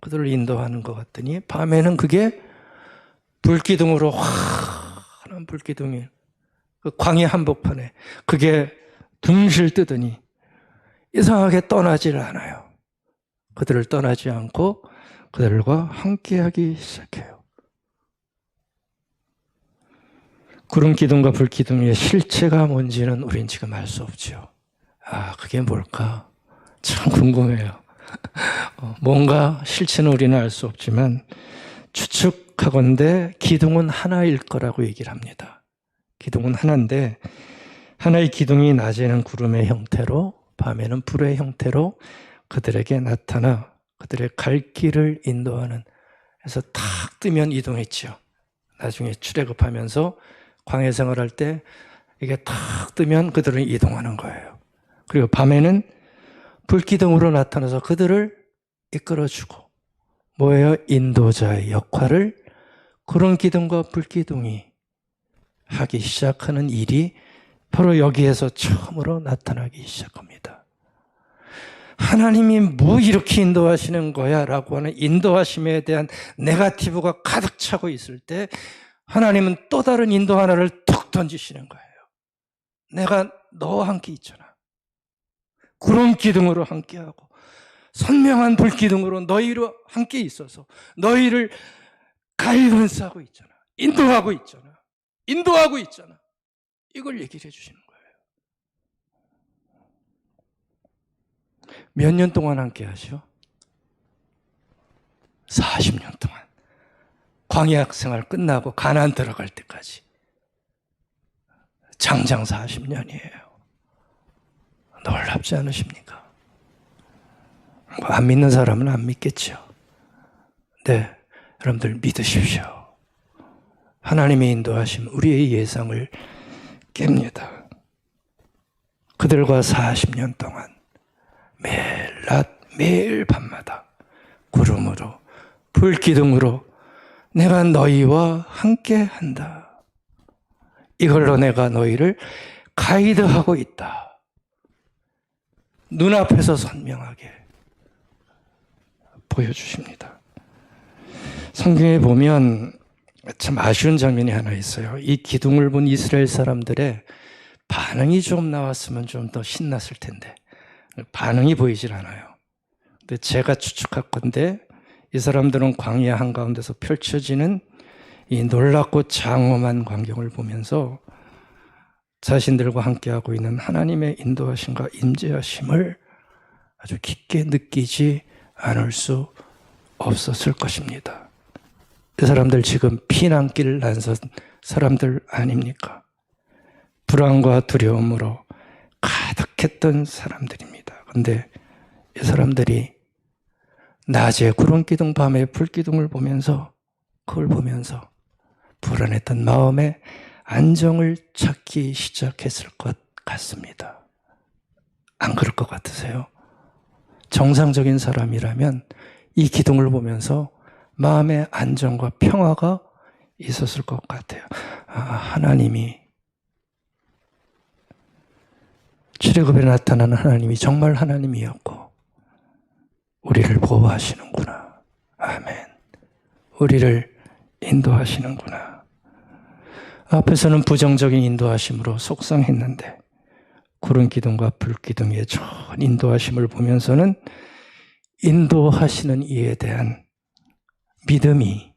그들을 인도하는 것 같더니 밤에는 그게 불기둥으로 환한 불기둥이 그 광야 한복판에 그게 둥실 뜨더니 이상하게 떠나지를 않아요. 그들을 떠나지 않고 그들과 함께하기 시작해요. 구름기둥과 불기둥의 실체가 뭔지는 우린 지금 알 수 없죠. 그게 뭘까? 참 궁금해요. 뭔가 실체는 우리는 알 수 없지만 추측하건대 기둥은 하나일 거라고 얘기를 합니다. 기둥은 하나인데 하나의 기둥이 낮에는 구름의 형태로 밤에는 불의 형태로 그들에게 나타나 그들의 갈 길을 인도하는, 그래서 탁 뜨면 이동했죠. 나중에 출애굽하면서 광야 생활할 때 이게 탁 뜨면 그들은 이동하는 거예요. 그리고 밤에는 불기둥으로 나타나서 그들을 이끌어주고, 뭐예요? 인도자의 역할을 그런 기둥과 불기둥이 하기 시작하는 일이 바로 여기에서 처음으로 나타나기 시작합니다. 하나님이 뭐 이렇게 인도하시는 거야? 라고 하는 인도하심에 대한 네거티브가 가득 차고 있을 때 하나님은 또 다른 인도 하나를 툭 던지시는 거예요. 내가 너와 함께 있잖아. 구름 기둥으로 함께하고 선명한 불기둥으로 너희로 함께 있어서 너희를 가이던스하고 있잖아. 인도하고 있잖아. 이걸 얘기를 해주시는 거예요. 몇 년 동안 함께 하죠? 40년 동안. 광야 생활 끝나고 가나안 들어갈 때까지. 장장 40년이에요. 놀랍지 않으십니까? 안 믿는 사람은 안 믿겠죠. 네, 여러분들 믿으십시오. 하나님의 인도하심, 우리의 예상을 깹니다. 그들과 40년 동안 매일 낮, 매일 밤마다 구름으로 불기둥으로 내가 너희와 함께 한다. 이걸로 내가 너희를 가이드하고 있다. 눈앞에서 선명하게 보여주십니다. 성경에 보면 참 아쉬운 장면이 하나 있어요. 이 기둥을 본 이스라엘 사람들의 반응이 좀 나왔으면 좀 더 신났을 텐데 반응이 보이질 않아요. 근데 제가 추측할 건데 이 사람들은 광야 한가운데서 펼쳐지는 이 놀랍고 장엄한 광경을 보면서 자신들과 함께하고 있는 하나님의 인도하심과 임재하심을 아주 깊게 느끼지 않을 수 없었을 것입니다. 이 사람들 지금 피난길 난선 사람들 아닙니까? 불안과 두려움으로 가득했던 사람들입니다. 그런데 이 사람들이 낮에 구름기둥, 밤에 불기둥을 보면서 그걸 보면서 불안했던 마음에 안정을 찾기 시작했을 것 같습니다. 안 그럴 것 같으세요? 정상적인 사람이라면 이 기둥을 보면서 마음의 안정과 평화가 있었을 것 같아요. 하나님이 출애굽에 나타나는 하나님이 정말 하나님이었고 우리를 보호하시는구나. 아멘. 우리를 인도하시는구나. 앞에서는 부정적인 인도하심으로 속상했는데 구름기둥과 불기둥의 좋은 인도하심을 보면서는 인도하시는 이에 대한 믿음이,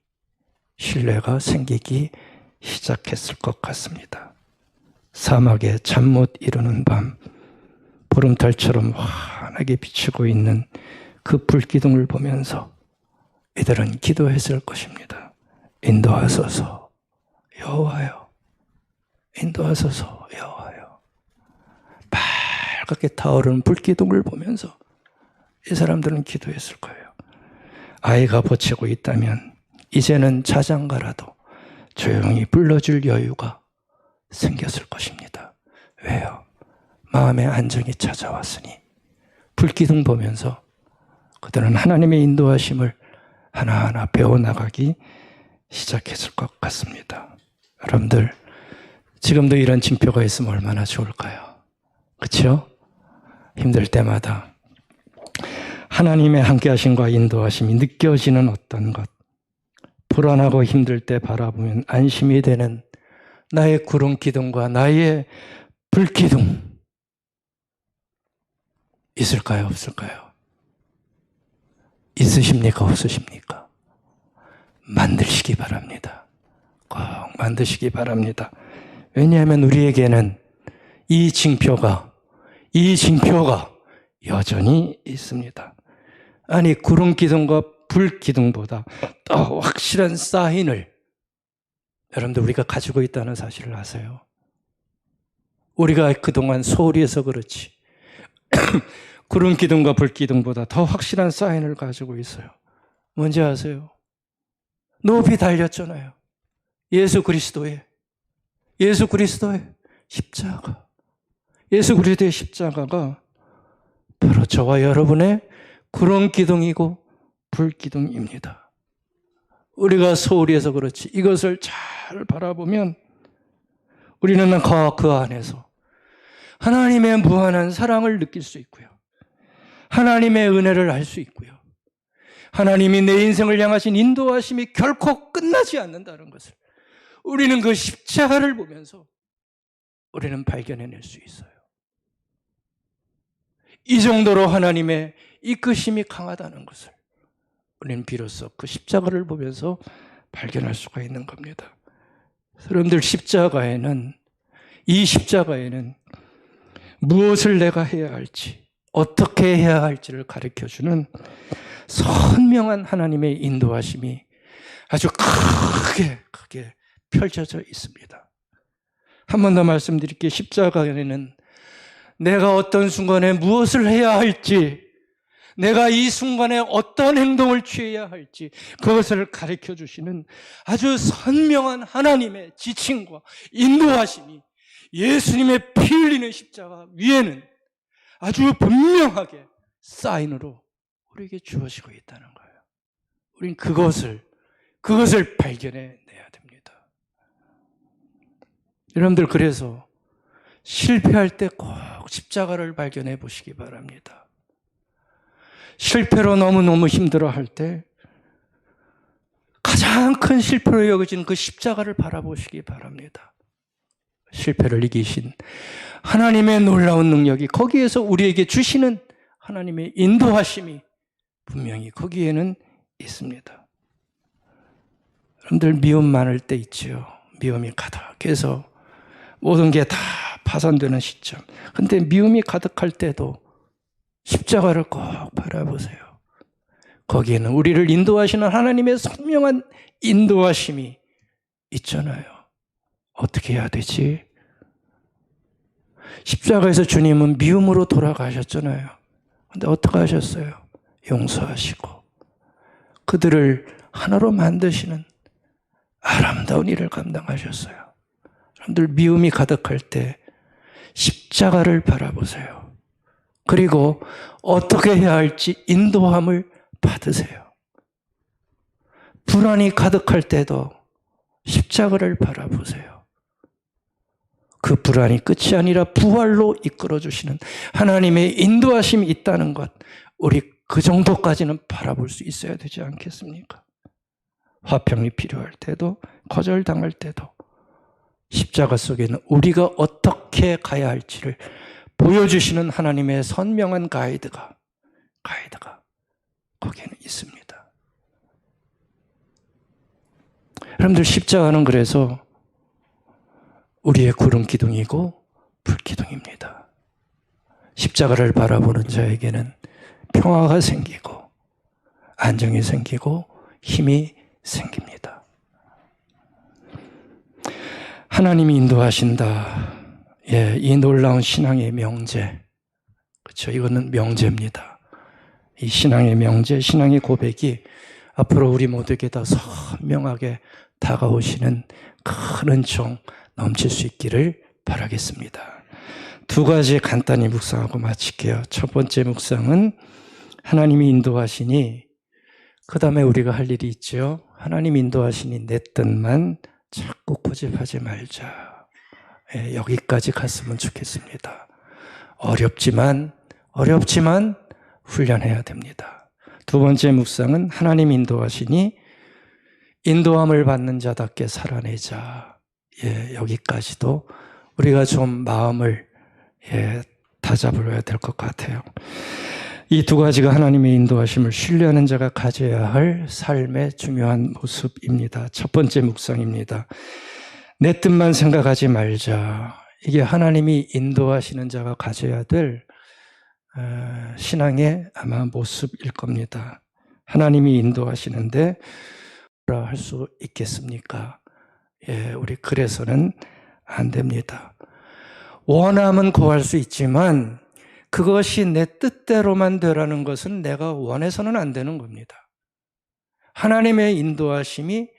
신뢰가 생기기 시작했을 것 같습니다. 사막에 잠 못 이루는 밤, 보름달처럼 환하게 비추고 있는 그 불기둥을 보면서 이들은 기도했을 것입니다. 인도하소서 여호와여, 인도하소서 여호와여. 빨갛게 타오르는 불기둥을 보면서 이 사람들은 기도했을 거예요. 아이가 보채고 있다면 이제는 자장가라도 조용히 불러줄 여유가 생겼을 것입니다. 왜요? 마음의 안정이 찾아왔으니 불기둥 보면서 그들은 하나님의 인도하심을 하나하나 배워나가기 시작했을 것 같습니다. 여러분들 지금도 이런 징표가 있으면 얼마나 좋을까요? 그렇죠? 힘들 때마다 하나님의 함께하심과 인도하심이 느껴지는 어떤 것, 불안하고 힘들 때 바라보면 안심이 되는 나의 구름기둥과 나의 불기둥 있을까요? 없을까요? 있으십니까? 없으십니까? 만드시기 바랍니다. 꼭 만드시기 바랍니다. 왜냐하면 우리에게는 이 징표가 여전히 있습니다. 아니, 구름기둥과 불기둥보다 더 확실한 사인을 여러분들 우리가 가지고 있다는 사실을 아세요? 우리가 그동안 소홀히 해서 그렇지 구름기둥과 불기둥보다 더 확실한 사인을 가지고 있어요. 뭔지 아세요? 높이 달렸잖아요. 예수 그리스도의 십자가. 예수 그리스도의 십자가가 바로 저와 여러분의 구름기둥이고 불기둥입니다. 우리가 소홀히 해서 그렇지 이것을 잘 바라보면 우리는 그 안에서 하나님의 무한한 사랑을 느낄 수 있고요. 하나님의 은혜를 알 수 있고요. 하나님이 내 인생을 향하신 인도하심이 결코 끝나지 않는다는 것을 우리는 그 십자가를 보면서 우리는 발견해낼 수 있어요. 이 정도로 하나님의 이끄심이 강하다는 것을 우리는 비로소 그 십자가를 보면서 발견할 수가 있는 겁니다. 여러분들 이 십자가에는 무엇을 내가 해야 할지, 어떻게 해야 할지를 가르쳐주는 선명한 하나님의 인도하심이 아주 크게 펼쳐져 있습니다. 한 번 더 말씀드릴게요. 십자가에는 내가 어떤 순간에 무엇을 해야 할지, 내가 이 순간에 어떤 행동을 취해야 할지 그것을 가르쳐 주시는 아주 선명한 하나님의 지침과 인도하심이 예수님의 피 흘리는 십자가 위에는 아주 분명하게 사인으로 우리에게 주어지고 있다는 거예요. 우린 그것을 발견해내야 됩니다. 여러분들 그래서 실패할 때 꼭 십자가를 발견해 보시기 바랍니다. 실패로 너무너무 힘들어할 때 가장 큰 실패로 여겨진 그 십자가를 바라보시기 바랍니다. 실패를 이기신 하나님의 놀라운 능력이 거기에서 우리에게 주시는 하나님의 인도하심이 분명히 거기에는 있습니다. 여러분들 미움 많을 때 있지요. 미움이 가득해서 모든 게 다 파산되는 시점. 근데 미움이 가득할 때도 십자가를 꼭 바라보세요. 거기에는 우리를 인도하시는 하나님의 선명한 인도하심이 있잖아요. 어떻게 해야 되지? 십자가에서 주님은 미움으로 돌아가셨잖아요. 근데 어떻게 하셨어요? 용서하시고 그들을 하나로 만드시는 아름다운 일을 감당하셨어요. 여러분들 미움이 가득할 때 십자가를 바라보세요. 그리고 어떻게 해야 할지 인도함을 받으세요. 불안이 가득할 때도 십자가를 바라보세요. 그 불안이 끝이 아니라 부활로 이끌어주시는 하나님의 인도하심이 있다는 것, 우리 그 정도까지는 바라볼 수 있어야 되지 않겠습니까? 화평이 필요할 때도, 거절당할 때도 십자가 속에는 우리가 어떻게 가야 할지를 보여주시는 하나님의 선명한 가이드가 거기에는 있습니다. 여러분들 십자가는 그래서 우리의 구름 기둥이고 불 기둥입니다. 십자가를 바라보는 자에게는 평화가 생기고 안정이 생기고 힘이 생깁니다. 하나님이 인도하신다. 예, 이 놀라운 신앙의 명제. 그렇죠. 이거는 명제입니다. 이 신앙의 명제, 신앙의 고백이 앞으로 우리 모두에게 더 선명하게 다가오시는 큰 은총 넘칠 수 있기를 바라겠습니다. 두 가지 간단히 묵상하고 마칠게요. 첫 번째 묵상은 하나님이 인도하시니 그 다음에 우리가 할 일이 있죠. 하나님 인도하시니 내 뜻만 자꾸 고집하지 말자. 예, 여기까지 갔으면 좋겠습니다. 어렵지만 훈련해야 됩니다. 두 번째 묵상은 하나님 인도하시니 인도함을 받는 자답게 살아내자. 예, 여기까지도 우리가 좀 마음을 다잡아야 될 것 같아요. 이 두 가지가 하나님의 인도하심을 신뢰하는 자가 가져야 할 삶의 중요한 모습입니다. 첫 번째 묵상입니다. 내 뜻만 생각하지 말자. 이게 하나님이 인도하시는 자가 가져야 될 신앙의 아마 모습일 겁니다. 하나님이 인도하시는데 뭐라 할 수 있겠습니까? 예, 우리 그래서는 안 됩니다. 원하면 구할 수 있지만 그것이 내 뜻대로만 되라는 것은 내가 원해서는 안 되는 겁니다. 하나님의 인도하심이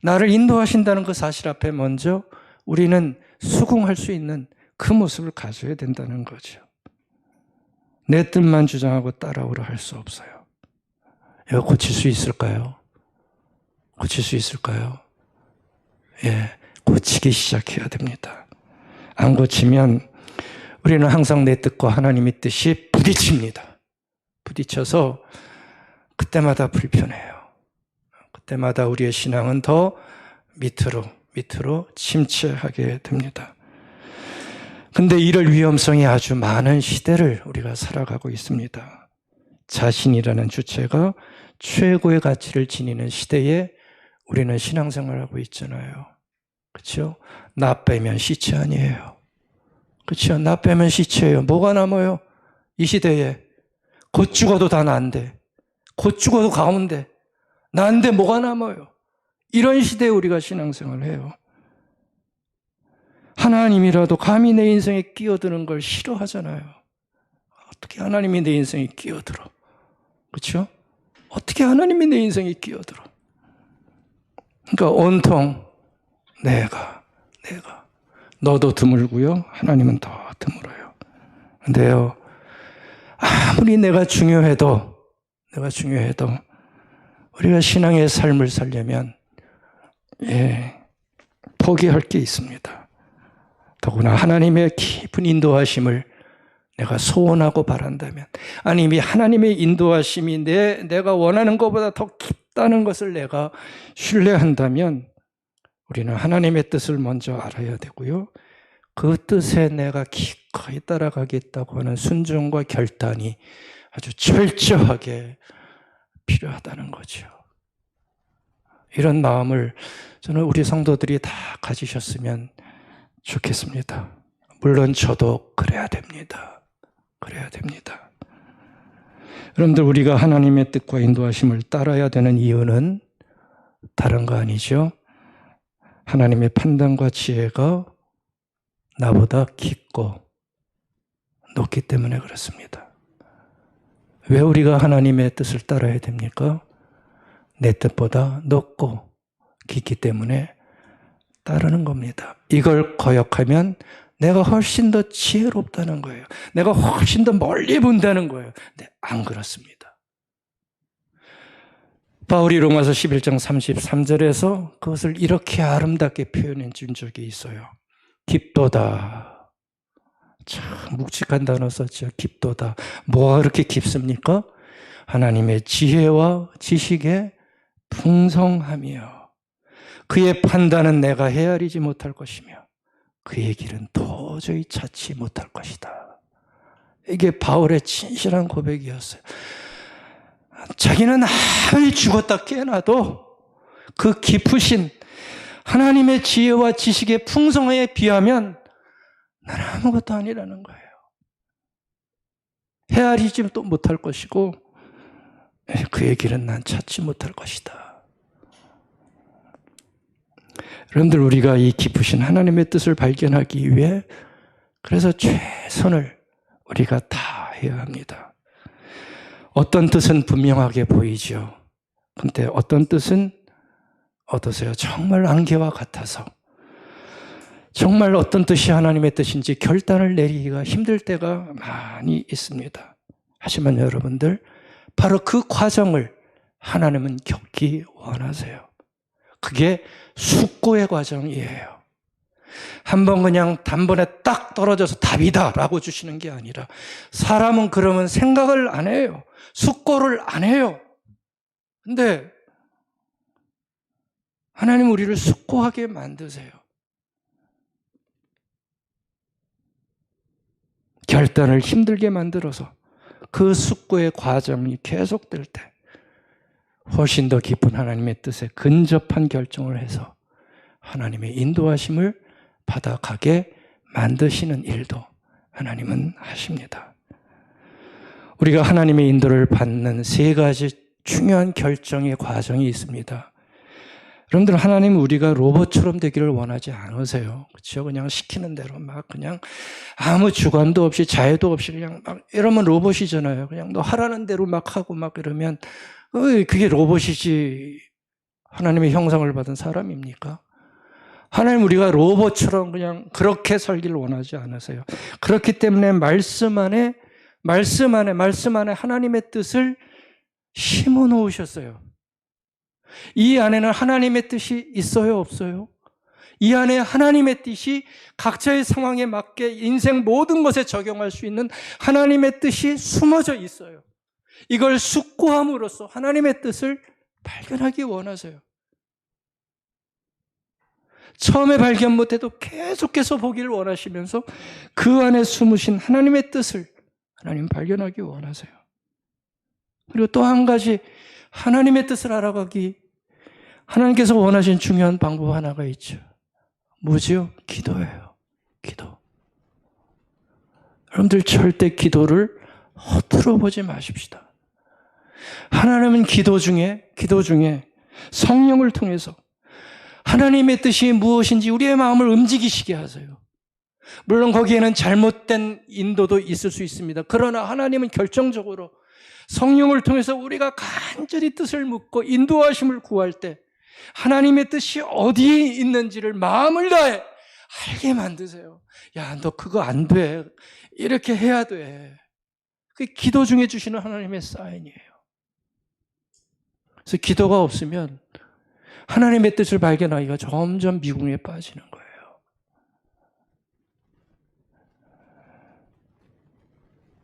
나를 인도하신다는 그 사실 앞에 먼저 우리는 수긍할 수 있는 그 모습을 가져야 된다는 거죠. 내 뜻만 주장하고 따라오라 할 수 없어요. 이거 고칠 수 있을까요? 고칠 수 있을까요? 예, 고치기 시작해야 됩니다. 안 고치면 우리는 항상 내 뜻과 하나님의 뜻이 부딪힙니다. 부딪혀서 그때마다 불편해요. 그때마다 우리의 신앙은 더 밑으로 침체하게 됩니다. 근데 이럴 위험성이 아주 많은 시대를 우리가 살아가고 있습니다. 자신이라는 주체가 최고의 가치를 지니는 시대에 우리는 신앙생활하고 있잖아요. 그렇죠? 나 빼면 시체 아니에요. 그렇죠? 나 빼면 시체예요. 뭐가 남아요? 이 시대에 곧 죽어도 다 난데, 곧 죽어도 가운데 난데 뭐가 남아요? 이런 시대에 우리가 신앙생활을 해요. 하나님이라도 감히 내 인생에 끼어드는 걸 싫어하잖아요. 어떻게 하나님이 내 인생에 끼어들어? 그렇죠? 어떻게 하나님이 내 인생에 끼어들어? 그러니까 온통 내가 너도 드물고요. 하나님은 더 드물어요. 근데요, 아무리 내가 중요해도 우리가 신앙의 삶을 살려면 포기할 게 있습니다. 더구나 하나님의 깊은 인도하심을 내가 소원하고 바란다면, 아니 이미 하나님의 인도하심이 내가 원하는 것보다 더 깊다는 것을 내가 신뢰한다면 우리는 하나님의 뜻을 먼저 알아야 되고요. 그 뜻에 내가 기꺼이 따라가겠다고 하는 순종과 결단이 아주 철저하게 필요하다는 거죠. 이런 마음을 저는 우리 성도들이 다 가지셨으면 좋겠습니다. 물론 저도 그래야 됩니다. 그래야 됩니다. 여러분들, 우리가 하나님의 뜻과 인도하심을 따라야 되는 이유는 다른 거 아니죠? 하나님의 판단과 지혜가 나보다 깊고 높기 때문에 그렇습니다. 왜 우리가 하나님의 뜻을 따라야 됩니까? 내 뜻보다 높고 깊기 때문에 따르는 겁니다. 이걸 거역하면 내가 훨씬 더 지혜롭다는 거예요. 내가 훨씬 더 멀리 본다는 거예요. 근데 안 그렇습니다. 바울이 로마서 11장 33절에서 그것을 이렇게 아름답게 표현해 준 적이 있어요. 깊도다. 참 묵직한 단어 썼죠. 깊도다. 뭐가 그렇게 깊습니까? 하나님의 지혜와 지식에 풍성하며 그의 판단은 내가 헤아리지 못할 것이며 그의 길은 도저히 찾지 못할 것이다. 이게 바울의 진실한 고백이었어요. 자기는 아무리 죽었다 깨어나도 그 깊으신 하나님의 지혜와 지식의 풍성에 비하면 난 아무것도 아니라는 거예요. 헤아리지 못할 것이고 그의 길은 난 찾지 못할 것이다. 여러분들, 우리가 이 깊으신 하나님의 뜻을 발견하기 위해 그래서 최선을 우리가 다해야 합니다. 어떤 뜻은 분명하게 보이죠. 근데 어떤 뜻은 어떠세요? 정말 안개와 같아서 정말 어떤 뜻이 하나님의 뜻인지 결단을 내리기가 힘들 때가 많이 있습니다. 하지만 여러분들, 바로 그 과정을 하나님은 겪기 원하세요. 그게 숙고의 과정이에요. 한번 그냥 단번에 딱 떨어져서 답이다 라고 주시는 게 아니라 사람은 그러면 생각을 안 해요. 숙고를 안 해요. 근데 하나님 우리를 숙고하게 만드세요. 결단을 힘들게 만들어서 그 숙고의 과정이 계속될 때 훨씬 더 깊은 하나님의 뜻에 근접한 결정을 해서 하나님의 인도하심을 받아가게 만드시는 일도 하나님은 하십니다. 우리가 하나님의 인도를 받는 세 가지 중요한 결정의 과정이 있습니다. 여러분들, 하나님은 우리가 로봇처럼 되기를 원하지 않으세요. 그렇죠? 그냥 시키는 대로 막 그냥 아무 주관도 없이 자유도 없이 그냥 막 이러면 로봇이잖아요. 그냥 너 하라는 대로 막 하고 막 이러면 그게 로봇이지 하나님의 형상을 받은 사람입니까? 하나님 우리가 로봇처럼 그냥 그렇게 살기를 원하지 않으세요. 그렇기 때문에 말씀 안에 하나님의 뜻을 심어 놓으셨어요. 이 안에는 하나님의 뜻이 있어요, 없어요? 이 안에 하나님의 뜻이 각자의 상황에 맞게 인생 모든 것에 적용할 수 있는 하나님의 뜻이 숨어져 있어요. 이걸 숙고함으로써 하나님의 뜻을 발견하기 원하세요. 처음에 발견 못해도 계속해서 보기를 원하시면서 그 안에 숨으신 하나님의 뜻을 하나님 발견하기 원하세요. 그리고 또 한 가지 하나님의 뜻을 알아가기 하나님께서 원하신 중요한 방법 하나가 있죠. 뭐지요? 기도예요. 기도. 여러분들 절대 기도를 허투루 보지 마십시다. 하나님은 기도 중에 성령을 통해서 하나님의 뜻이 무엇인지 우리의 마음을 움직이시게 하세요. 물론 거기에는 잘못된 인도도 있을 수 있습니다. 그러나 하나님은 결정적으로 성령을 통해서 우리가 간절히 뜻을 묻고 인도하심을 구할 때 하나님의 뜻이 어디에 있는지를 마음을 다해 알게 만드세요. 야, 너 그거 안 돼. 이렇게 해야 돼. 그게 기도 중에 주시는 하나님의 사인이에요. 그래서 기도가 없으면 하나님의 뜻을 발견하기가 점점 미궁에 빠지는 거예요.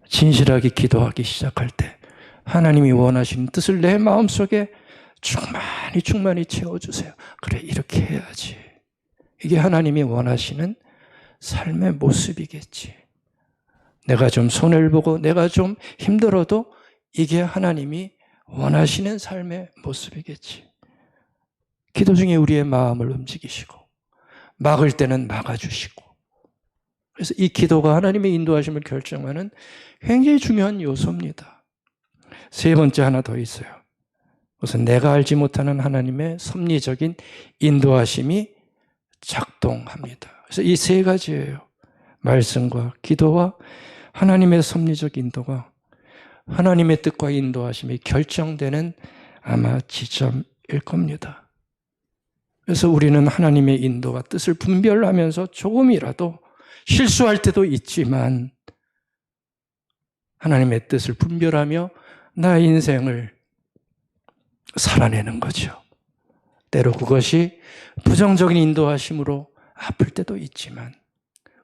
진실하게 기도하기 시작할 때 하나님이 원하시는 뜻을 내 마음속에 충만히 채워주세요. 그래, 이렇게 해야지. 이게 하나님이 원하시는 삶의 모습이겠지. 내가 좀 손해를 보고 내가 좀 힘들어도 이게 하나님이 원하시는 삶의 모습이겠지. 기도 중에 우리의 마음을 움직이시고 막을 때는 막아주시고, 그래서 이 기도가 하나님의 인도하심을 결정하는 굉장히 중요한 요소입니다. 세 번째 하나 더 있어요. 우선 내가 알지 못하는 하나님의 섭리적인 인도하심이 작동합니다. 그래서 이 세 가지예요. 말씀과 기도와 하나님의 섭리적 인도가 하나님의 뜻과 인도하심이 결정되는 아마 지점일 겁니다. 그래서 우리는 하나님의 인도와 뜻을 분별하면서 조금이라도 실수할 때도 있지만 하나님의 뜻을 분별하며 나의 인생을 살아내는 거죠. 때로 그것이 부정적인 인도하심으로 아플 때도 있지만,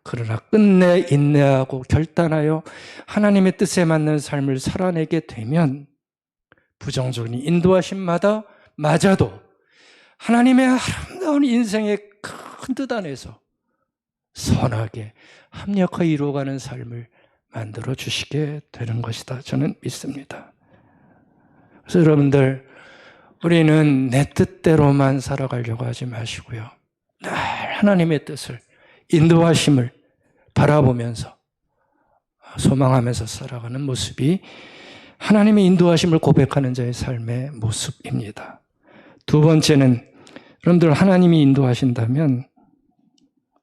그러나 끝내 인내하고 결단하여 하나님의 뜻에 맞는 삶을 살아내게 되면 부정적인 인도하심마다 맞아도 하나님의 아름다운 인생의 큰 뜻 안에서 선하게 합력하여 이루어가는 삶을 만들어 주시게 되는 것이다, 저는 믿습니다. 그래서 여러분들, 우리는 내 뜻대로만 살아가려고 하지 마시고요, 늘 하나님의 뜻을, 인도하심을 바라보면서 소망하면서 살아가는 모습이 하나님의 인도하심을 고백하는 자의 삶의 모습입니다. 두 번째는, 여러분들 하나님이 인도하신다면,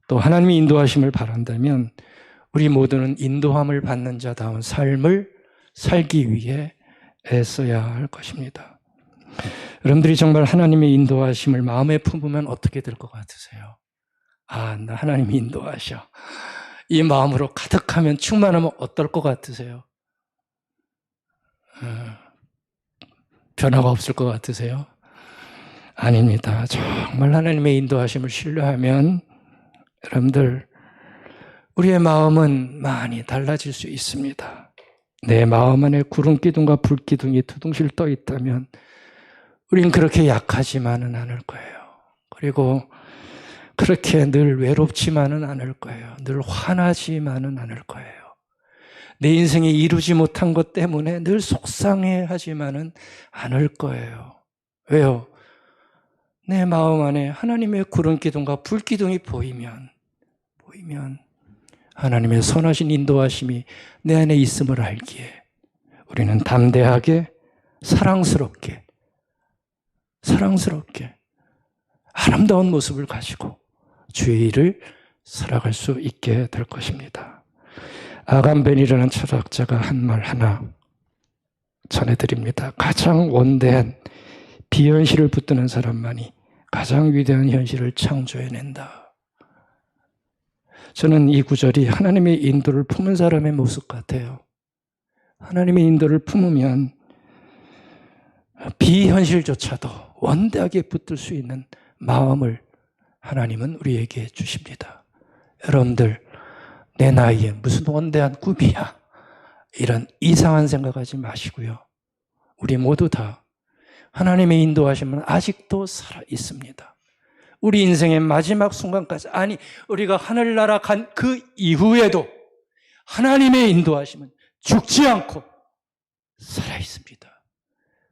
또 하나님이 인도하심을 바란다면 우리 모두는 인도함을 받는 자다운 삶을 살기 위해 애써야 할 것입니다. 여러분들이 정말 하나님의 인도하심을 마음에 품으면 어떻게 될 것 같으세요? 아, 나 하나님이 인도하셔. 이 마음으로 가득하면, 충만하면 어떨 것 같으세요? 변화가 없을 것 같으세요? 아닙니다. 정말 하나님의 인도하심을 신뢰하면 여러분들, 우리의 마음은 많이 달라질 수 있습니다. 내 마음 안에 구름기둥과 불기둥이 두둥실 떠 있다면 우린 그렇게 약하지만은 않을 거예요. 그리고 그렇게 늘 외롭지만은 않을 거예요. 늘 화나지만은 않을 거예요. 내 인생에 이루지 못한 것 때문에 늘 속상해하지만은 않을 거예요. 왜요? 내 마음 안에 하나님의 구름기둥과 불기둥이 보이면 하나님의 선하신 인도하심이 내 안에 있음을 알기에 우리는 담대하게 사랑스럽게 아름다운 모습을 가지고 주의 일을 살아갈 수 있게 될 것입니다. 아간벤이라는 철학자가 한 말 하나 전해드립니다. 가장 원대한 비현실을 붙드는 사람만이 가장 위대한 현실을 창조해낸다. 저는 이 구절이 하나님의 인도를 품은 사람의 모습 같아요. 하나님의 인도를 품으면 비현실조차도 원대하게 붙들 수 있는 마음을 하나님은 우리에게 주십니다. 여러분들, 내 나이에 무슨 원대한 꿈이야, 이런 이상한 생각하지 마시고요, 우리 모두 다 하나님의 인도하심은 아직도 살아 있습니다. 우리 인생의 마지막 순간까지, 아니 우리가 하늘나라 간 그 이후에도 하나님의 인도하심은 죽지 않고 살아 있습니다.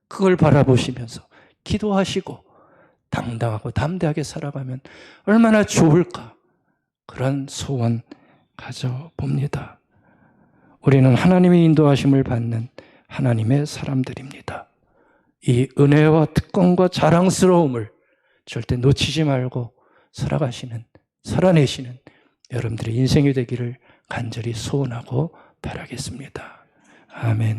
그걸 바라보시면서 기도하시고 당당하고 담대하게 살아가면 얼마나 좋을까, 그런 소원 가져봅니다. 우리는 하나님의 인도하심을 받는 하나님의 사람들입니다. 이 은혜와 특권과 자랑스러움을 절대 놓치지 말고 살아내시는 여러분들의 인생이 되기를 간절히 소원하고 바라겠습니다. 아멘.